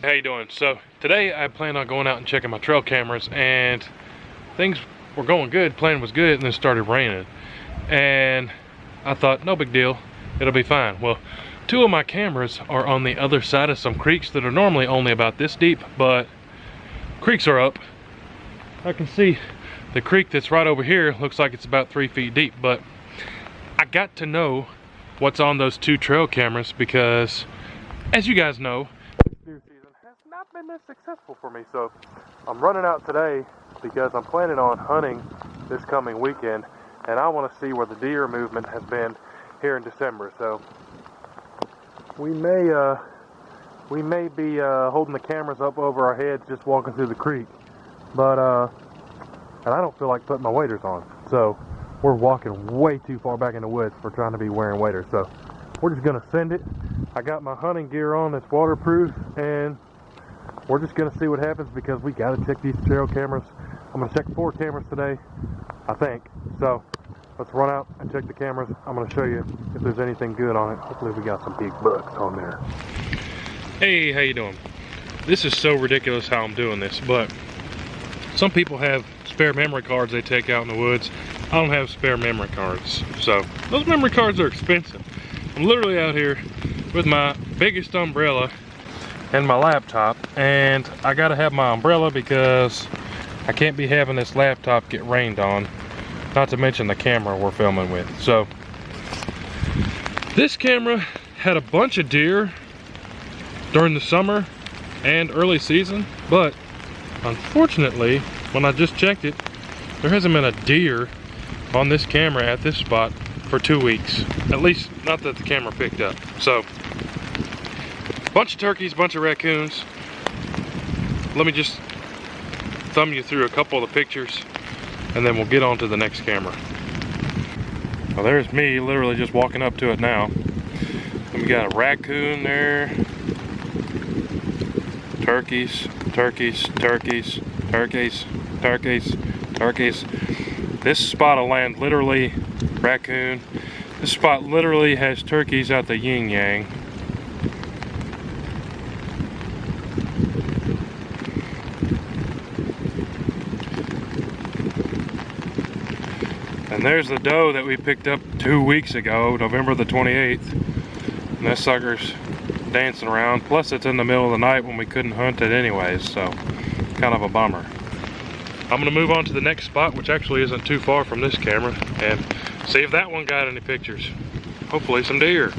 How you doing? So today I plan on going out and checking my trail cameras, and things were going good, plan was good, and then started raining. And I thought, no big deal, it'll be fine. Well, two of my cameras are on the other side of some creeks that are normally only about this deep, but creeks are up. I can see the creek that's right over here looks like it's about 3 feet deep, but I got to know what's on those two trail cameras because, as you guys know, deer season has not been that successful for me. So I'm running out today because I'm planning on hunting this coming weekend, and I want to see where the deer movement has been here in December. So we may be holding the cameras up over our heads just walking through the creek, but and I don't feel like putting my waders on, so we're walking way too far back in the woods for trying to be wearing waders. So we're just gonna send it. I got my hunting gear on that's waterproof, and we're just gonna see what happens because we gotta check these trail cameras. I'm gonna check 4 cameras today, I think. So let's run out and check the cameras. I'm gonna show you if there's anything good on it. Hopefully we got some big bucks on there. Hey, how you doing? This is so ridiculous how I'm doing this, but some people have spare memory cards they take out in the woods. I don't have spare memory cards, so those memory cards are expensive. I'm literally out here with my biggest umbrella and my laptop, and I gotta have my umbrella because I can't be having this laptop get rained on, not to mention the camera we're filming with. So this camera had a bunch of deer during the summer and early season, but unfortunately when I just checked it, there hasn't been a deer on this camera at this spot for 2 weeks, at least not that the camera picked up. So bunch of turkeys, bunch of raccoons. Let me just thumb you through a couple of the pictures and then we'll get on to the next camera. Well, there's me literally just walking up to it now. And we got a raccoon there. Turkeys, turkeys, turkeys, turkeys, turkeys, turkeys. This spot of land literally, raccoon. This spot literally has turkeys out the yin yang. And there's the doe that we picked up 2 weeks ago, November the 28th. And that sucker's dancing around. Plus it's in the middle of the night when we couldn't hunt it anyways, so kind of a bummer. I'm gonna move on to the next spot, which actually isn't too far from this camera, and see if that one got any pictures. Hopefully some deer.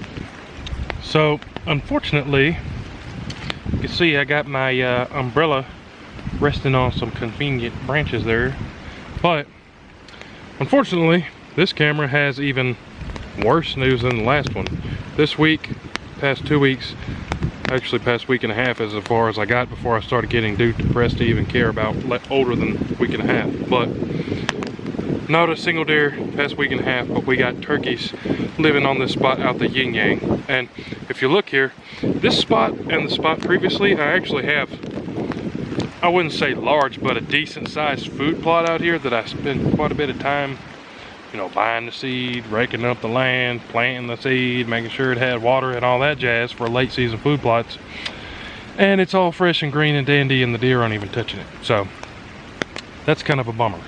So unfortunately, you can see I got my umbrella resting on some convenient branches there, but unfortunately this camera has even worse news than the last one. This week, past 2 weeks, actually past week and a half is as far as I got before I started getting too depressed to even care about older than a week and a half. But not a single deer past week and a half, but we got turkeys living on this spot out the yin yang. And if you look here, this spot and the spot previously, I actually have, I wouldn't say large, but a decent sized food plot out here that I spend quite a bit of time, you know, buying the seed, raking up the land, planting the seed, making sure it had water and all that jazz for late season food plots. And it's all fresh and green and dandy, and the deer aren't even touching it. So that's kind of a bummer.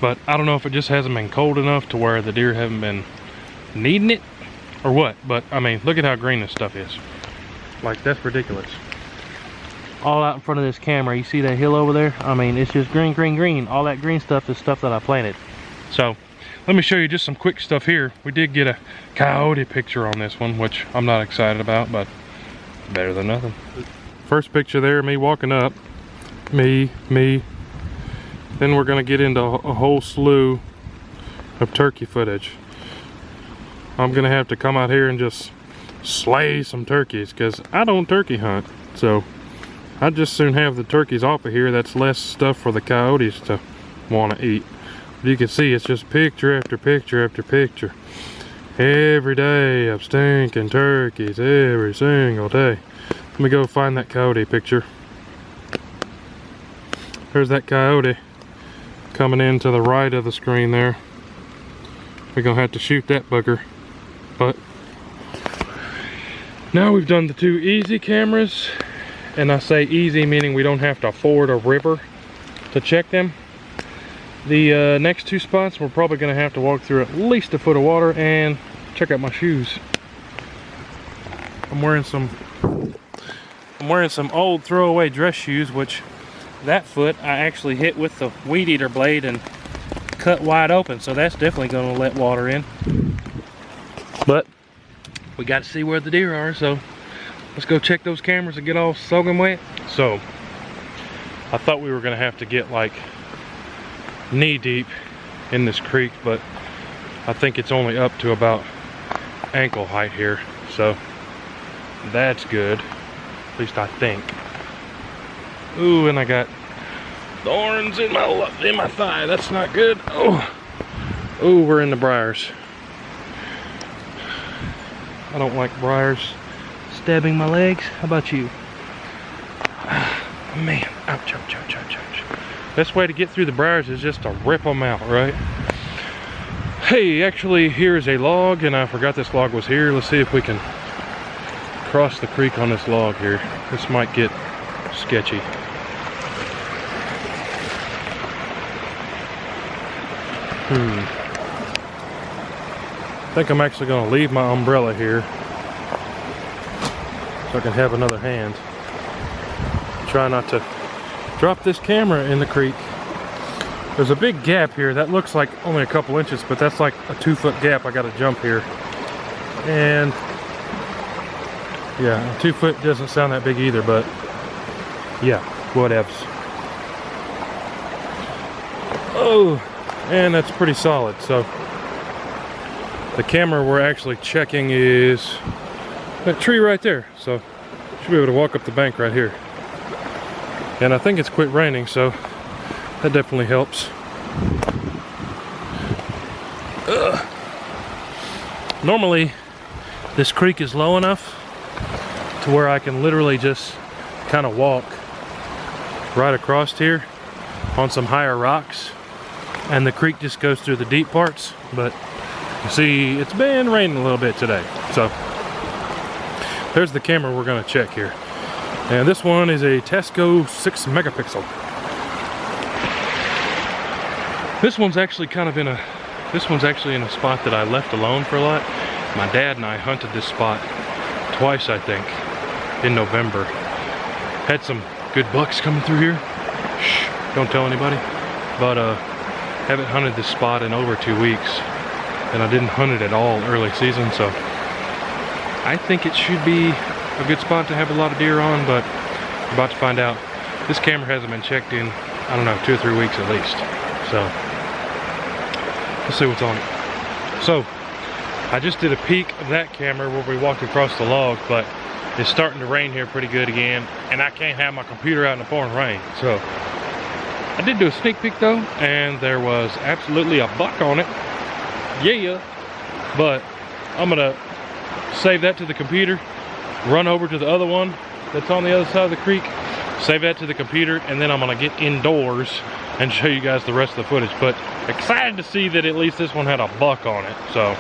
But I don't know if it just hasn't been cold enough to where the deer haven't been needing it or what. But I mean, look at how green this stuff is. Like, that's ridiculous. All out in front of this camera, you see that hill over there? I mean, it's just green, green, green. All that green stuff is stuff that I planted. So let me show you just some quick stuff here. We did get a coyote picture on this one, which I'm not excited about, but better than nothing. First picture there, me walking up. Me. Then we're gonna get into a whole slew of turkey footage. I'm gonna have to come out here and just slay some turkeys because I don't turkey hunt. So I'd just soon have the turkeys off of here. That's less stuff for the coyotes to want to eat. You can see it's just picture after picture after picture. Every day of stinking turkeys, every single day. Let me go find that coyote picture. There's that coyote coming in to the right of the screen there. We're gonna have to shoot that bugger. But now we've done the 2 easy cameras, and I say easy meaning we don't have to ford a river to check them. The next two spots we're probably going to have to walk through at least a foot of water and check out my shoes. I'm wearing some old throwaway dress shoes, which that foot I actually hit with the weed eater blade and cut wide open, so that's definitely going to let water in. But we got to see where the deer are, so let's go check those cameras and get all soaking wet. So I thought we were going to have to get like knee deep in this creek, but I think it's only up to about ankle height here, so that's good, at least I think. Ooh, and I got thorns in my thigh. That's not good. Oh, we're in the briars. I don't like briars stabbing my legs. How about you? Man, ouch, ouch, ouch, ouch, ouch. Best way to get through the briars is just to rip them out, right? Hey, actually, here is a log, and I forgot this log was here. Let's see if we can cross the creek on this log here. This might get sketchy. I think I'm actually going to leave my umbrella here so I can have another hand. Try not to drop this camera in the creek. There's a big gap here that looks like only a couple inches, but that's like a 2-foot gap. I got to jump here. And yeah, 2 foot doesn't sound that big either, but yeah, whatevs. Oh, and that's pretty solid. So the camera we're actually checking is that tree right there, so should be able to walk up the bank right here. And I think it's quit raining, so that definitely helps. Normally this creek is low enough to where I can literally just kind of walk right across here on some higher rocks, and the creek just goes through the deep parts. But you see, it's been raining a little bit today, so there's the camera we're going to check here. And this one is a Tesco 6 megapixel. This one's actually in a spot that I left alone for a lot. My dad and I hunted this spot twice, I think, in November. Had some good bucks coming through here. Shh, don't tell anybody. But haven't hunted this spot in over 2 weeks, and I didn't hunt it at all early season, so I think it should be a good spot to have a lot of deer on, but we're about to find out. This camera hasn't been checked in, I don't know, 2 or 3 weeks at least. So let's see what's on it. So I just did a peek of that camera where we walked across the log, but it's starting to rain here pretty good again, and I can't have my computer out in the pouring rain. So I did do a sneak peek though, and there was absolutely a buck on it. Yeah, but I'm gonna save that to the computer, run over to the other one that's on the other side of the creek, save that to the computer, and then I'm gonna get indoors and show you guys the rest of the footage. But excited to see that at least this one had a buck on it. So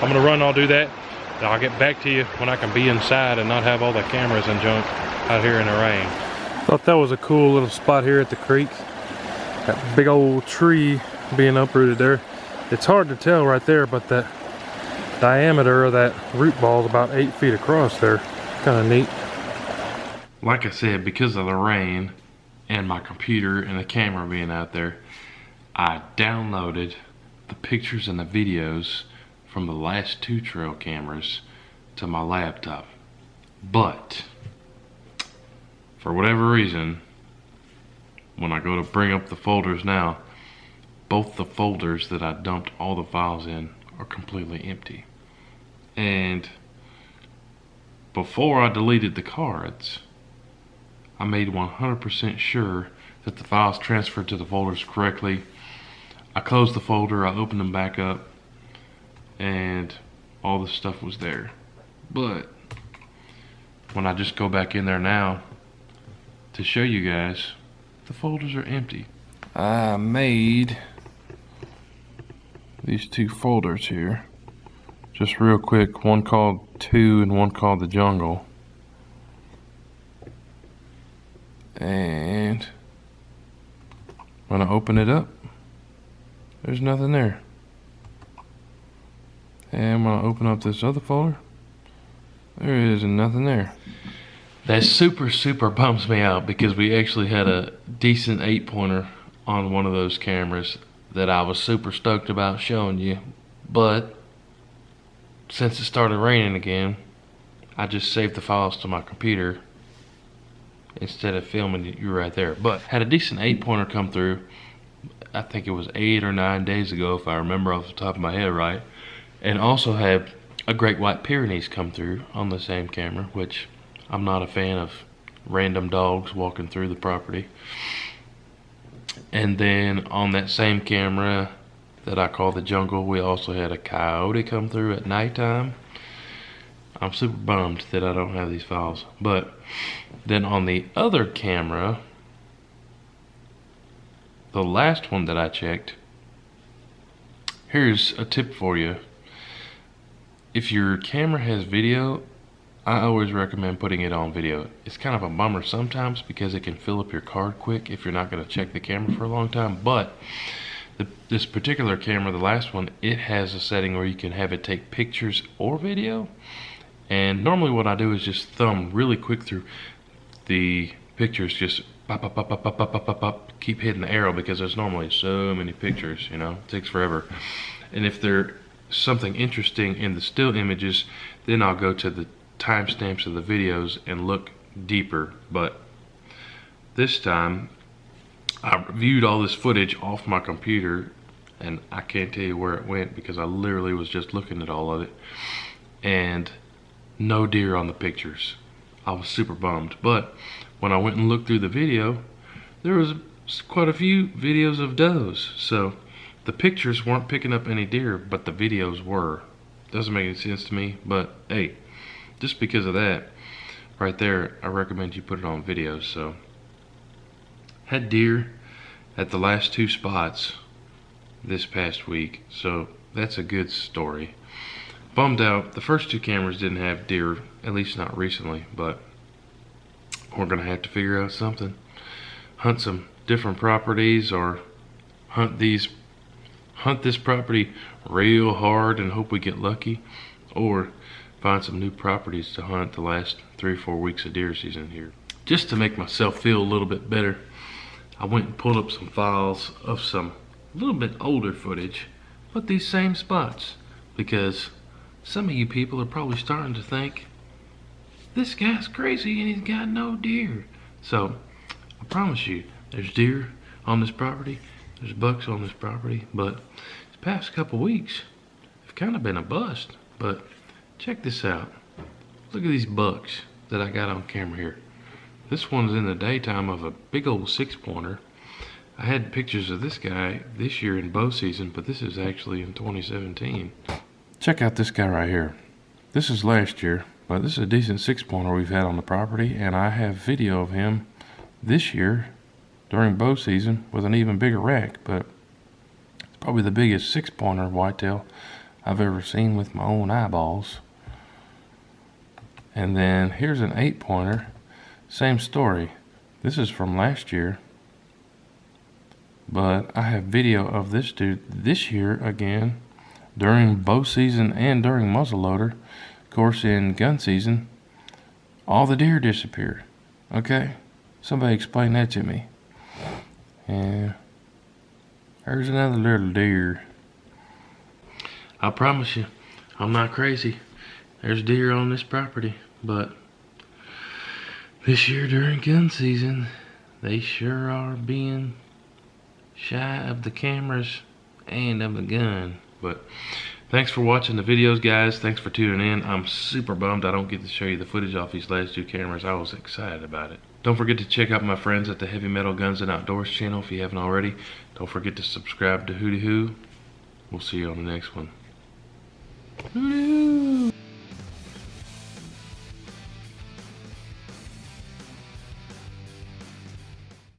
I'm gonna run, I'll do that, and I'll get back to you when I can be inside and not have all the cameras and junk out here in the rain. Thought that was a cool little spot here at the creek. That big old tree being uprooted there. It's hard to tell right there, but that diameter of that root ball is about 8 feet across there. Kind of neat. Like I said, because of the rain and my computer and the camera being out there, I downloaded the pictures and the videos from the last 2 trail cameras to my laptop. But for whatever reason, when I go to bring up the folders now, both the folders that I dumped all the files in are completely empty. And before I deleted the cards, I made 100% sure that the files transferred to the folders correctly. I closed the folder, I opened them back up, and all the stuff was there. But when I just go back in there now to show you guys, the folders are empty. I made these 2 folders here, just real quick, one called 2 and one called the jungle. And when I open it up, there's nothing there. And when I open up this other folder, there is nothing there. That super bums me out, because we actually had a decent 8-pointer on one of those cameras that I was super stoked about showing you. But since it started raining again, I just saved the files to my computer instead of filming you right there. But had a decent 8-pointer come through. I think it was 8 or 9 days ago, if I remember off the top of my head right. And also had a Great White Pyrenees come through on the same camera, which I'm not a fan of random dogs walking through the property. And then on that same camera that I call the Jungle, we also had a coyote come through at nighttime. I'm super bummed that I don't have these files. But then on the other camera, the last one that I checked, here's a tip for you. If your camera has video, I always recommend putting it on video. It's kind of a bummer sometimes because it can fill up your card quick if you're not going to check the camera for a long time. But this particular camera, the last one, it has a setting where you can have it take pictures or video. And normally what I do is just thumb really quick through the pictures, just pop, pop, pop, pop, pop, pop, pop, pop, pop, keep hitting the arrow because there's normally so many pictures, you know, it takes forever. And if there's something interesting in the still images, then I'll go to the timestamps of the videos and look deeper. But this time I viewed all this footage off my computer and I can't tell you where it went because I literally was just looking at all of it, and no deer on the pictures. I was super bummed. But when I went and looked through the video, there was quite a few videos of does. So the pictures weren't picking up any deer, but the videos were. Doesn't make any sense to me, but hey, just because of that right there, I recommend you put it on video. So had deer at the last 2 spots this past week, so that's a good story. Bummed out, the first 2 cameras didn't have deer, at least not recently, but we're gonna have to figure out something. Hunt some different properties, or hunt this property real hard and hope we get lucky, or find some new properties to hunt the last 3 or 4 weeks of deer season here. Just to make myself feel a little bit better, I went and pulled up some files of some little bit older footage, but these same spots, because some of you people are probably starting to think, this guy's crazy and he's got no deer. So I promise you, there's deer on this property, there's bucks on this property, but the past couple weeks have kind of been a bust. But check this out. Look at these bucks that I got on camera here. This one's in the daytime of a big old 6-pointer. I had pictures of this guy this year in bow season, but this is actually in 2017. Check out this guy right here. This is last year, but this is a decent 6-pointer we've had on the property, and I have video of him this year during bow season with an even bigger rack. But it's probably the biggest 6-pointer whitetail I've ever seen with my own eyeballs. And then here's an 8-pointer, same story. This is from last year, but I have video of this dude this year again during bow season and during muzzleloader. Of course, in gun season, all the deer disappeared. Okay, somebody explain that to me. And there's another little deer. I promise you, I'm not crazy. There's deer on this property, but this year during gun season, they sure are being shy of the cameras and of the gun. But thanks for watching the videos, guys. Thanks for tuning in. I'm super bummed I don't get to show you the footage off these last 2 cameras. I was excited about it. Don't forget to check out my friends at the Heavy Metal Guns and Outdoors channel if you haven't already. Don't forget to subscribe to WHOTEEWHO. We'll see you on the next one. WHOTEEWHO.